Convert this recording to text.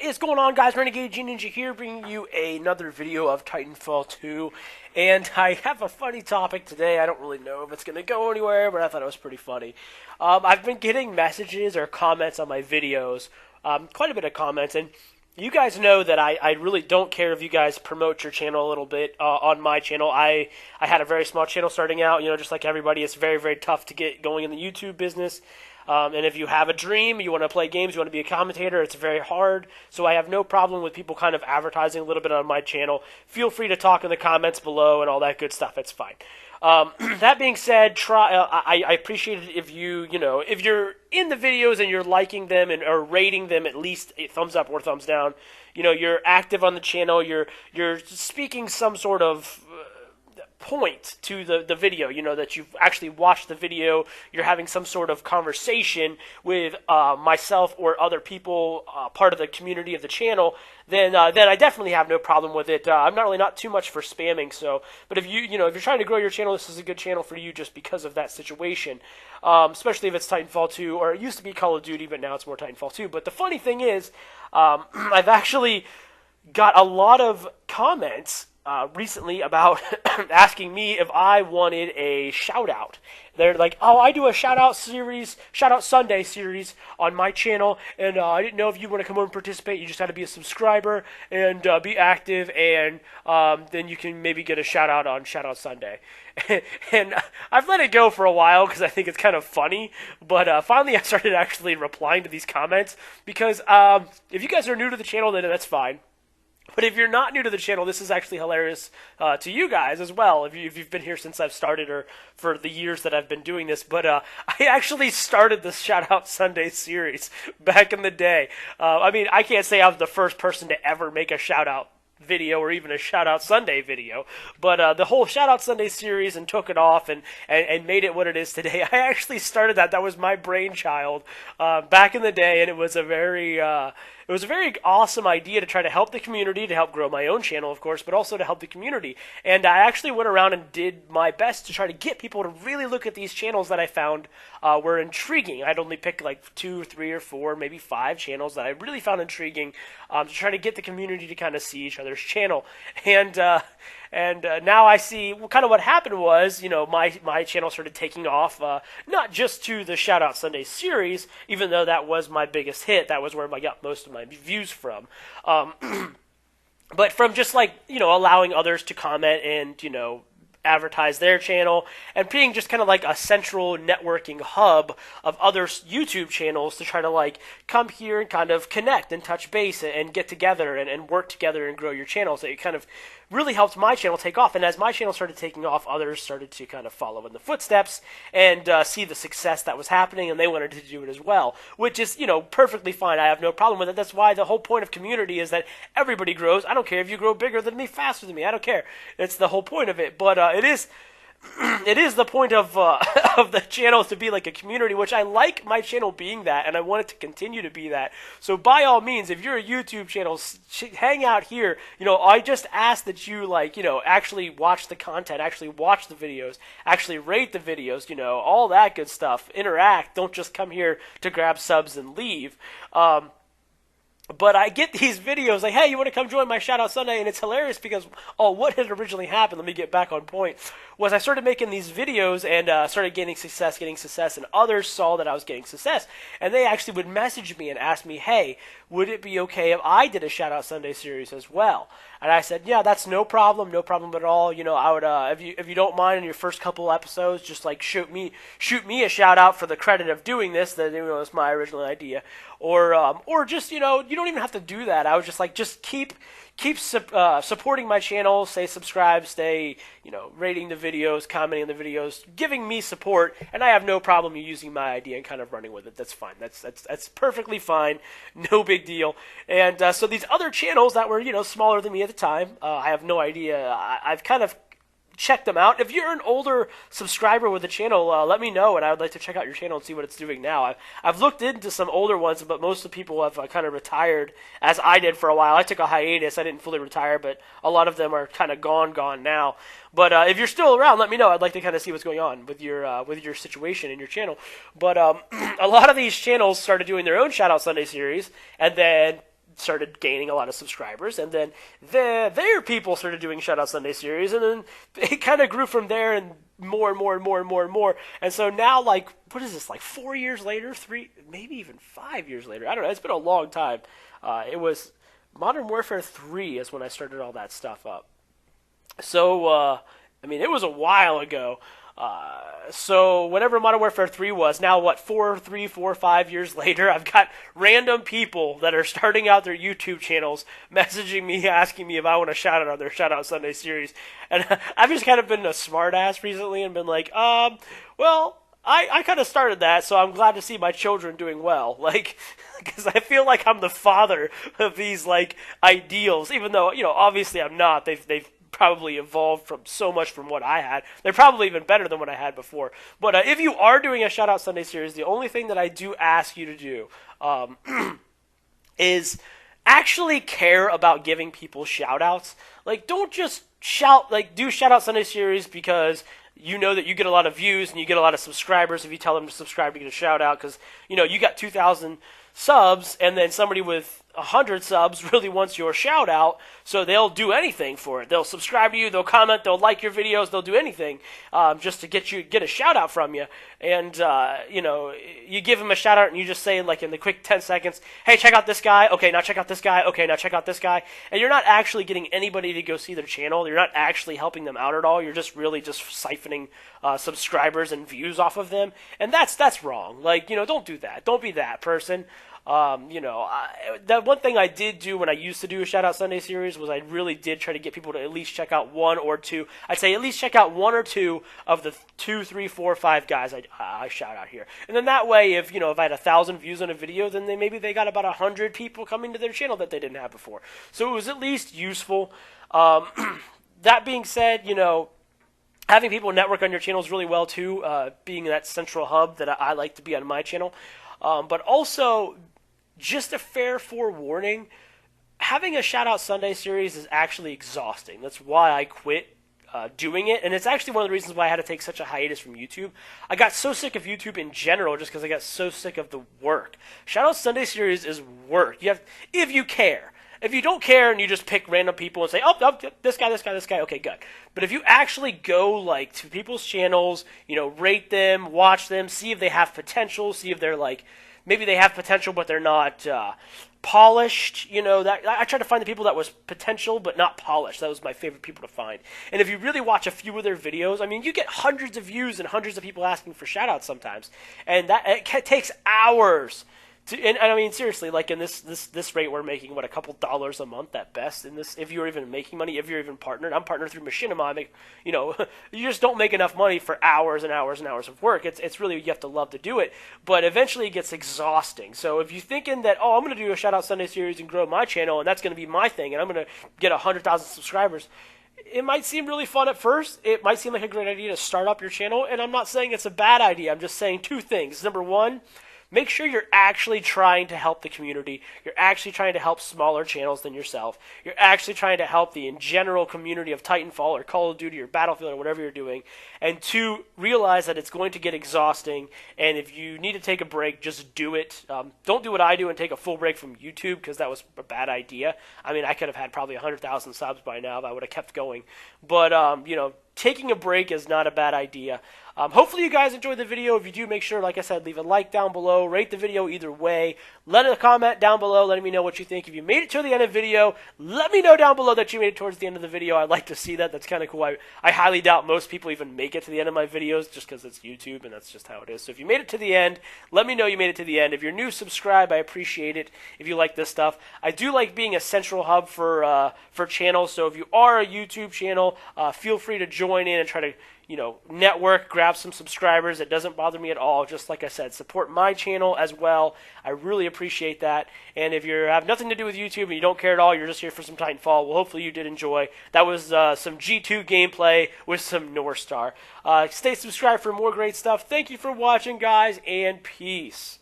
What is going on, guys? Renegade G Ninja here, bringing you another video of Titanfall 2. And I have a funny topic today. I don't really know if it's going to go anywhere, but I thought it was pretty funny. I've been getting messages or comments on my videos, quite a bit of comments, and you guys know that I really don't care if you guys promote your channel a little bit on my channel. I had a very small channel starting out, just like everybody. It's very, very tough to get going in the YouTube business. And if you have a dream, you want to play games, you want to be a commentator, it's very hard. So I have no problem with people kind of advertising a little bit on my channel. Feel free to talk in the comments below and all that good stuff. It's fine. That being said, I appreciate it if if you're in the videos and you're liking them or rating them at least a thumbs up or thumbs down. You're active on the channel. You're speaking some sort of point to the video, that you've actually watched the video, you're having some sort of conversation with myself or other people, part of the community of the channel, then I definitely have no problem with it. I'm not too much for spamming, but if if you're trying to grow your channel, this is a good channel for you just because of that situation, especially if it's Titanfall 2, or it used to be Call of Duty, but now it's more Titanfall 2. But the funny thing is, I've actually got a lot of comments recently about asking me if I wanted a shout out. They're like, "Oh, I do a shout out Sunday series on my channel, and I didn't know if you want to come over and participate. You just had to be a subscriber and be active, and then you can maybe get a shout out on Shout Out Sunday." And I've let it go for a while because I think it's kind of funny, but finally I started actually replying to these comments because if you guys are new to the channel, then that's fine. But if you're not new to the channel, this is actually hilarious to you guys as well, if you've been here since I've started or for the years that I've been doing this. But I actually started this Shout Out Sunday series back in the day. I can't say I was the first person to ever make a shout out video or even a Shout Out Sunday video, but the whole Shout Out Sunday series and took it off and made it what it is today. I actually started that was my brainchild back in the day, and it was a very awesome idea to try to help the community, to help grow my own channel, of course, but also to help the community. And I actually went around and did my best to try to get people to really look at these channels that I found were intriguing. I'd only pick like 2, 3, or 4, maybe 5 channels that I really found intriguing to try to get the community to kind of see each other's channel. And now I see kind of what happened was, my channel started taking off, not just to the Shout Out Sunday series, even though that was my biggest hit. That was where I got most of my views from. But from just allowing others to comment and, advertise their channel, and being just kind of like a central networking hub of other YouTube channels to try to come here and kind of connect and touch base and get together and work together and grow your channels. It kind of really helped my channel take off, and as my channel started taking off, others started to kind of follow in the footsteps and see the success that was happening, and they wanted to do it as well, which is, perfectly fine. I have no problem with it. That's why the whole point of community is that everybody grows. I don't care if you grow bigger than me, faster than me. I don't care. It's the whole point of it. But it is the point of of the channel to be like a community, which I like my channel being that, and I want it to continue to be that. So by all means, if you're a YouTube channel, hang out here. I just ask that you actually watch the content, actually watch the videos, actually rate the videos, all that good stuff. Interact. Don't just come here to grab subs and leave. But I get these videos like, "Hey, you want to come join my Shout Out Sunday?" And it's hilarious because, what had originally happened, let me get back on point, was I started making these videos and started getting success, and others saw that I was getting success. And they actually would message me and ask me, "Hey, would it be okay if I did a Shout Out Sunday series as well?" And I said, "Yeah, that's no problem at all. I would, if you don't mind, in your first couple episodes, just shoot me a shout out for the credit of doing this. That it's my original idea, or just you don't even have to do that. I was just keep supporting my channel, stay subscribed, stay rating the videos, commenting on the videos, giving me support, and I have no problem using my idea and kind of running with it. That's fine. That's perfectly fine. No big deal." And so these other channels that were smaller than me at the time, I have no idea. I've kind of check them out. If you're an older subscriber with the channel, let me know, and I would like to check out your channel and see what it's doing now. I've looked into some older ones, but most of the people have kind of retired, as I did for a while. I took a hiatus. I didn't fully retire, but a lot of them are kind of gone now. But if you're still around, let me know. I'd like to kind of see what's going on with your situation in your channel. But a lot of these channels started doing their own Shout Out Sunday series, and then started gaining a lot of subscribers, and then their people started doing Shoutout Sunday series, and then it kind of grew from there, and more and more and more and more and more. And so now, like, what is this, like 4 years later, maybe even 5 years later? I don't know. It's been a long time. It was Modern Warfare 3 is when I started all that stuff up. So, I mean, it was a while ago. So whenever Modern Warfare 3 was, now what, 5 years later, I've got random people that are starting out their YouTube channels messaging me, asking me if I want to shout out on their Shoutout Sunday series. And I've just kind of been a smart ass recently and been like, well, I kind of started that, so I'm glad to see my children doing well. Like, because I feel like I'm the father of these, like, ideals, even though, you know, obviously I'm not. They've probably evolved from so much from what I had. They're probably even better than what I had before. But if you are doing a Shoutout Sunday series, the only thing that I do ask you to do is actually care about giving people shout-outs. Like, don't just do Shoutout Sunday series because you know that you get a lot of views and you get a lot of subscribers if you tell them to subscribe to get a shout-out, because, you know, you got 2,000 subs, and then somebody with 100 subs really wants your shout out, so they'll do anything for it. They'll subscribe to you, they'll comment, they'll like your videos, they'll do anything just to get a shout out from you. And you know, you give them a shout out and you just say, like, in the quick 10 seconds, hey, check out this guy. Okay, now check out this guy. Okay, now check out this guy. And you're not actually getting anybody to go see their channel. You're not actually helping them out at all. You're just really just siphoning subscribers and views off of them, and that's wrong. Like, you know, don't do that. Don't be that person. You know, that one thing I did do when I used to do a Shoutout Sunday series was I really did try to get people to at least check out one or two. I'd say at least check out one or two of the 2, 3, 4, 5 guys I shout out here. And then that way, if, you know, if I had 1,000 views on a video, then maybe they got about 100 people coming to their channel that they didn't have before. So it was at least useful. That being said, you know, having people network on your channel is really well too, being that central hub that I like to be on my channel. But also, just a fair forewarning, having a Shoutout Sunday series is actually exhausting. That's why I quit doing it, and it's actually one of the reasons why I had to take such a hiatus from YouTube. I got so sick of YouTube in general just because I got so sick of the work. Shoutout Sunday series is work. If you care. If you don't care and you just pick random people and say, oh, this guy, okay, good. But if you actually go, like, to people's channels, you know, rate them, watch them, see if they have potential, see if they're, like, maybe they have potential but they're not polished, you know, that I tried to find the people that was potential but not polished. That was my favorite people to find. And if you really watch a few of their videos, I mean, you get hundreds of views and hundreds of people asking for shout-outs sometimes. And it takes hours. And I mean, seriously, like, in this rate, we're making, what, a couple dollars a month at best in this, if you're even making money, if you're even partnered. I'm partnered through Machinima. I make, you know, you just don't make enough money for hours and hours and hours of work. It's really, you have to love to do it, but eventually it gets exhausting. So if you're thinking that, oh, I'm going to do a Shoutout Sunday series and grow my channel, and that's going to be my thing, and I'm going to get 100,000 subscribers, it might seem really fun at first. It might seem like a great idea to start up your channel, and I'm not saying it's a bad idea. I'm just saying two things. Number one, make sure you're actually trying to help the community. You're actually trying to help smaller channels than yourself. You're actually trying to help the in general community of Titanfall or Call of Duty or Battlefield or whatever you're doing. And two, realize that it's going to get exhausting, and if you need to take a break, just do it. Don't do what I do and take a full break from YouTube, because that was a bad idea. I mean, I could have had probably 100,000 subs by now if I would have kept going. But, you know, taking a break is not a bad idea. Hopefully you guys enjoyed the video. If you do, make sure, like I said, leave a like down below. Rate the video either way. Let a comment down below letting me know what you think. If you made it to the end of the video, let me know down below that you made it towards the end of the video. I'd like to see that. That's kind of cool. I highly doubt most people even make it to the end of my videos just because it's YouTube and that's just how it is. So if you made it to the end, let me know you made it to the end. If you're new, subscribe. I appreciate it if you like this stuff. I do like being a central hub for channels. So if you are a YouTube channel, feel free to join in and try to, you know, network, grab some subscribers. It doesn't bother me at all. Just like I said, support my channel as well. I really appreciate that. And if you have nothing to do with YouTube and you don't care at all, you're just here for some Titanfall, well, hopefully you did enjoy. That was some G2 gameplay with some North Star. Stay subscribed for more great stuff. Thank you for watching, guys, and peace.